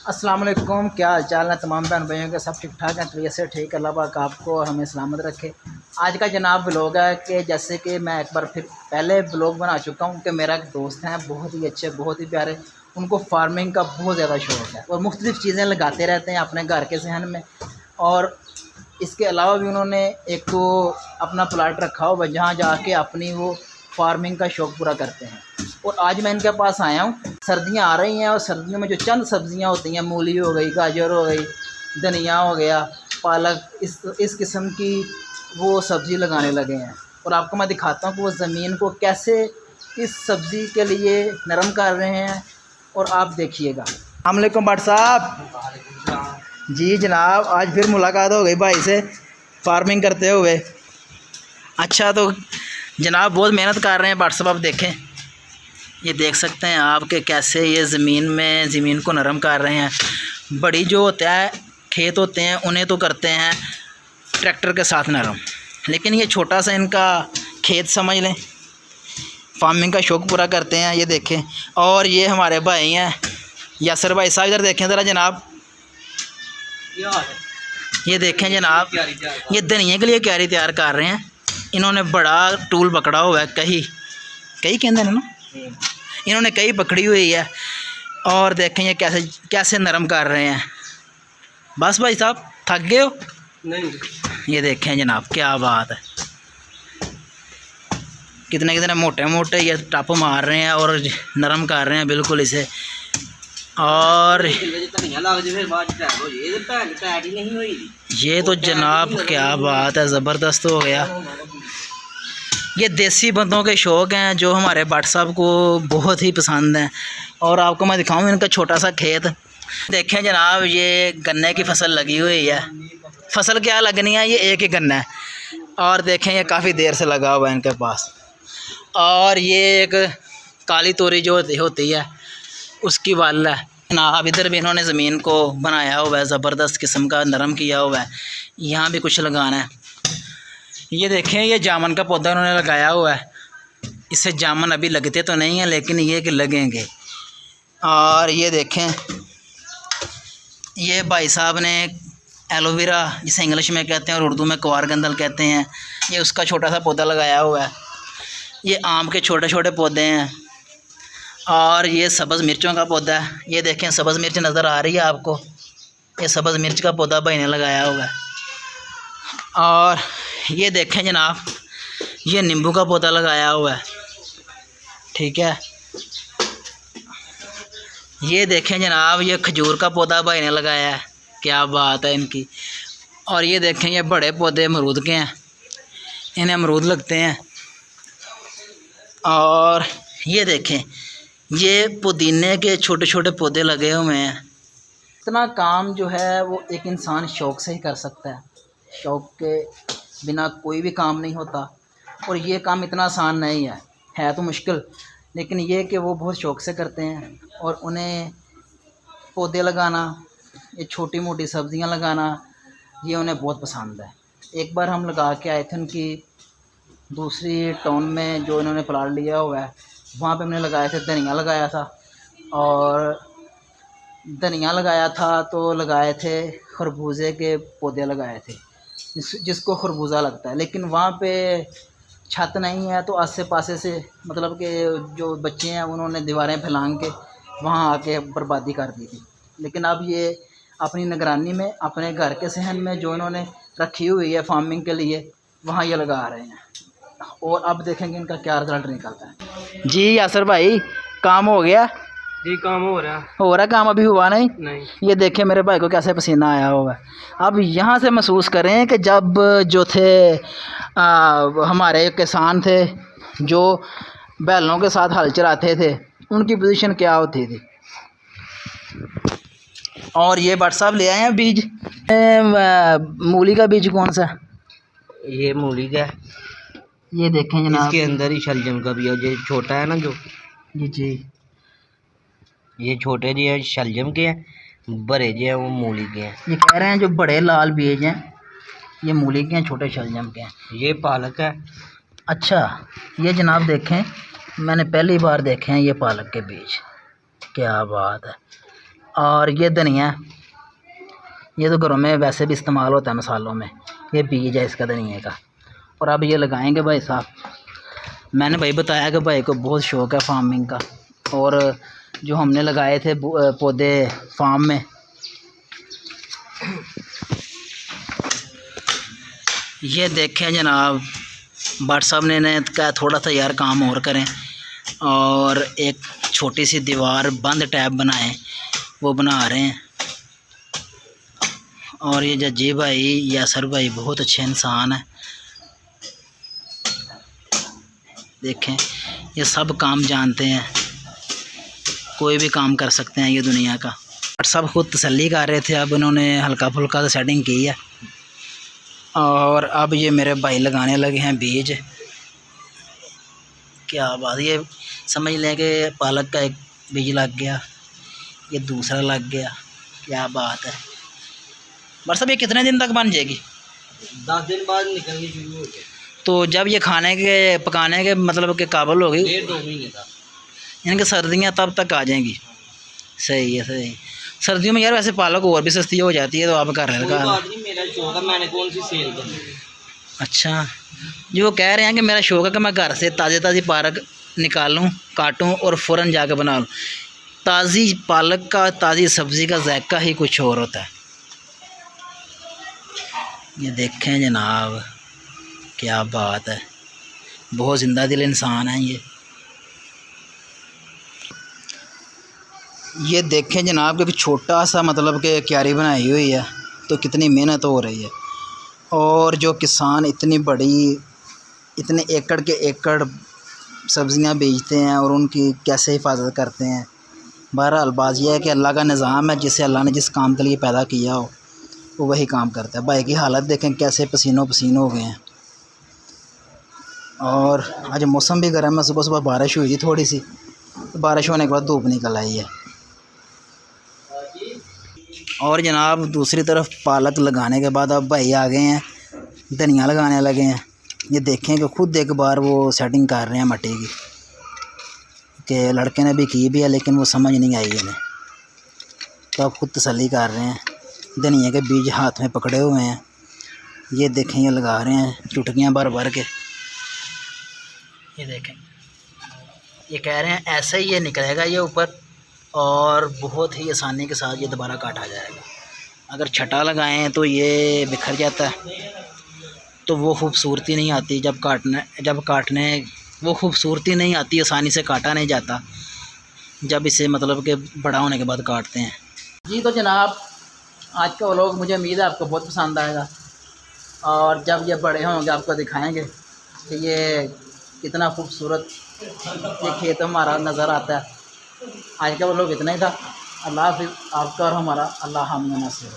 अस्सलाम वालेकुम, क्या हाल चाल है तमाम बहन भाइयों के? सब ठीक ठाक हैं? तबीयत से ठीक, अल्लाह पाक आपको और हमें सलामत रखे। आज का जनाब व्लॉग है कि जैसे कि मैं एक बार फिर पहले व्लॉग बना चुका हूँ कि मेरा एक दोस्त हैं, बहुत ही अच्छे, बहुत ही प्यारे, उनको फार्मिंग का बहुत ज़्यादा शौक़ है और मुख्तलिफ़ चीज़ें लगाते रहते हैं अपने घर के सहन में। और इसके अलावा भी उन्होंने एक तो अपना प्लाट रखा हुआ जहाँ जाके अपनी वो फार्मिंग का शौक़ पूरा करते हैं। और आज मैं इनके पास आया हूँ, सर्दियाँ आ रही हैं और सर्दियों में जो चंद सब्ज़ियाँ होती हैं, मूली हो गई, गाजर हो गई, धनिया हो गया, पालक, इस किस्म की वो सब्ज़ी लगाने लगे हैं। और आपको मैं दिखाता हूँ कि वो ज़मीन को कैसे इस सब्ज़ी के लिए नरम कर रहे हैं और आप देखिएगा। अस्सलाम वालेकुम भट्ट साहब। जी जनाब, आज फिर मुलाकात हो गई भाई से फार्मिंग करते हुए। अच्छा, तो जनाब बहुत मेहनत कर रहे हैं भट्ट साहब। आप देखें, ये देख सकते हैं आप कि कैसे ये ज़मीन को नरम कर रहे हैं। बड़ी जो होता है खेत होते हैं उन्हें तो करते हैं ट्रैक्टर के साथ नरम, लेकिन ये छोटा सा इनका खेत समझ लें, फार्मिंग का शौक़ पूरा करते हैं। ये देखें, और ये हमारे भाई हैं यासर भाई साहब, इधर देखें ज़रा जनाब। ये देखें जनाब, ये धनिया के लिए क्यारी तैयार कर रहे हैं। इन्होंने बड़ा टूल पकड़ा हुआ है, कही कहते हैं ना, इन्होंने कई पकड़ी हुई है। और देखें ये कैसे नरम कर रहे हैं। बस भाई साहब थक गए हो? नहीं। ये देखें जनाब, क्या बात है, कितने मोटे मोटे ये टप मार रहे हैं और नरम कर रहे हैं बिल्कुल इसे। और ये तो जनाब क्या बात है, ज़बरदस्त हो गया। ये देसी बंदों के शौक़ हैं जो हमारे भट्ट साहब को बहुत ही पसंद हैं। और आपको मैं दिखाऊं इनका छोटा सा खेत। देखें जनाब, ये गन्ने की फसल लगी हुई है। फसल क्या लगनी है, ये एक ही गन्ना है। और देखें ये काफ़ी देर से लगा हुआ है इनके पास। और ये एक काली तोरी जो होती है उसकी वाल है जनाब। इधर भी इन्होंने ज़मीन को बनाया हुआ है, ज़बरदस्त किस्म का नरम किया हुआ है। यहाँ भी कुछ लगाना है। ये देखें, ये जामुन का पौधा उन्होंने लगाया हुआ है। इससे जामुन अभी लगते तो नहीं हैं, लेकिन ये कि लगेंगे। और ये देखें, ये भाई साहब ने एलोवेरा, जिसे इंग्लिश में कहते हैं और उर्दू में कवारगंदल कहते हैं, ये उसका छोटा सा पौधा लगाया हुआ है। ये आम के छोटे छोटे पौधे हैं। और ये सब्ज़ मिर्चों का पौधा है। ये देखें, सब्ज़ मिर्च नज़र आ रही है आपको, ये सब्ज़ मिर्च का पौधा भाई ने लगाया हुआ है। और ये देखें जनाब, ये नींबू का पौधा लगाया हुआ है, ठीक है। ये देखें जनाब, ये खजूर का पौधा भाई ने लगाया है, क्या बात है इनकी। और ये देखें, ये बड़े पौधे अमरूद के हैं, इन्हें अमरूद लगते हैं। और ये देखें, ये पुदीने के छोटे छोटे पौधे लगे हुए हैं। इतना काम जो है वो एक इंसान शौक़ से ही कर सकता है। शौक़ के बिना कोई भी काम नहीं होता। और ये काम इतना आसान नहीं है तो मुश्किल, लेकिन ये कि वो बहुत शौक़ से करते हैं। और उन्हें पौधे लगाना, ये छोटी मोटी सब्ज़ियां लगाना, ये उन्हें बहुत पसंद है। एक बार हम लगा के आए थे उनकी दूसरी टाउन में, जो इन्होंने प्लाट लिया हुआ है, वहाँ पे हमने लगाए थे, धनिया लगाया था। और धनिया लगाया था तो लगाए थे खरबूजे के पौधे लगाए थे, जिसको खरबूजा लगता है। लेकिन वहाँ पे छत नहीं है, तो आसे पासे से मतलब कि जो बच्चे हैं उन्होंने दीवारें फैलान के वहाँ आके बर्बादी कर दी थी। लेकिन अब ये अपनी निगरानी में, अपने घर के सहन में जो इन्होंने रखी हुई है फार्मिंग के लिए, वहाँ ये लगा रहे हैं। और अब देखेंगे इनका क्या रिज़ल्ट निकलता है। जी यासर भाई, काम हो गया? जी काम हो रहा काम अभी हुआ नहीं? नहीं। ये देखें मेरे भाई को कैसे पसीना आया होगा। अब यहाँ से महसूस करें कि जब जो थे हमारे किसान थे जो बैलों के साथ हल चलाते थे, उनकी पोजीशन क्या होती थी। और ये भट्ट साहब ले आए हैं बीज, मूली का बीज कौन सा? ये मूली का। ये देखें जनाब, इसके अंदर ही शलजम का भी है, जो छोटा है ना, जो जी ये छोटे जी है शलजम के हैं, बड़े जो हैं वो मूली के हैं। ये कह रहे हैं जो बड़े लाल बीज हैं ये मूली के हैं, छोटे शलजम के हैं। ये पालक है। अच्छा, ये जनाब देखें, मैंने पहली बार देखे हैं ये पालक के बीज, क्या बात है। और ये धनिया, ये तो घरों में वैसे भी इस्तेमाल होता है मसालों में, ये बीज है इसका धनिया का। और अब ये लगाएंगे भाई साहब। मैंने भाई बताया कि भाई को बहुत शौक़ है फार्मिंग का, और जो हमने लगाए थे पौधे फार्म में, ये देखें जनाब, भट्ट साहब ने कहा थोड़ा सा यार काम और करें और एक छोटी सी दीवार बंद टैब बनाएं, वो बना रहे हैं। और ये जजी भाई, यासर भाई बहुत अच्छे इंसान हैं। देखें ये सब काम जानते हैं, कोई भी काम कर सकते हैं ये दुनिया का। और सब खुद तसल्ली कर रहे थे, अब उन्होंने हल्का फुल्का तो सेटिंग की है। और अब ये मेरे भाई लगाने लगे हैं बीज। क्या बात, ये समझ लें कि पालक का एक बीज लग गया, ये दूसरा लग गया, क्या बात है। बस अब ये कितने दिन तक बन जाएगी? 10 दिन बाद निकलनी शुरू हो गई। तो जब ये खाने के पकाने के मतलब के काबिल हो गई, 1.5-2 महीने तक, यानी कि सर्दियाँ तब तक आ जाएंगी। सही है, सही। सर्दियों में यार वैसे पालक और भी सस्ती हो जाती है, तो आप कर रहे हैं कोई बात नहीं, मेरा शौक है, मैंने कौन सी सेल करनी। अच्छा, जो वो कह रहे हैं कि मेरा शौक है कि मैं घर से ताज़ी ताज़ी पालक निकालूं, काटूं और फ़ौरन जाकर बना लूँ। ताज़ी पालक का, ताज़ी सब्ज़ी का जायका ही कुछ और होता है। ये देखें जनाब, क्या बात है, बहुत ज़िंदा दिल इंसान है ये। ये देखें जनाब कि छोटा सा मतलब कि क्यारी बनाई हुई है, तो कितनी मेहनत हो रही है। और जो किसान इतनी बड़ी, इतने एकड़ के एकड़ सब्ज़ियां बेचते हैं और उनकी कैसे हिफाजत करते हैं। बहरहाल बात यह है कि अल्लाह का निज़ाम है, जिसे अल्लाह ने जिस काम के लिए पैदा किया हो वो वही काम करता है। भाई की हालत देखें कैसे पसीनों पसीन हो गए हैं। और आज मौसम भी गर्म है, सुबह सुबह बारिश हुई थी थोड़ी सी, तो बारिश होने के बाद धूप निकल आई है। और जनाब दूसरी तरफ पालक लगाने के बाद अब भाई आ गए हैं धनिया लगाने लगे हैं। ये देखें कि खुद एक बार वो सेटिंग कर रहे हैं मट्टी की, कि लड़के ने भी की भी है लेकिन वो समझ नहीं आई इन्हें, तो अब खुद तसल्ली कर रहे हैं। धनिया के बीज हाथ में पकड़े हुए हैं, ये देखें ये लगा रहे हैं चुटकियाँ भर भर के। ये देखें, ये कह रहे हैं ऐसे ही ये निकलेगा ये ऊपर, और बहुत ही आसानी के साथ ये दोबारा काटा जाएगा। अगर छटा लगाएं तो ये बिखर जाता है, तो वो खूबसूरती नहीं आती। जब काटने वो खूबसूरती नहीं आती, आसानी से काटा नहीं जाता जब इसे मतलब कि बड़ा होने के बाद काटते हैं। जी तो जनाब, आज का व्लॉग मुझे उम्मीद है आपको बहुत पसंद आएगा, और जब ये बड़े होंगे आपको दिखाएंगे कि ये कितना खूबसूरत ये खेत हमारा नज़र आता है। आज का व्लॉग इतना ही था। अल्लाह हाफ़िज़। आपका और हमारा अल्लाह हम नसीर।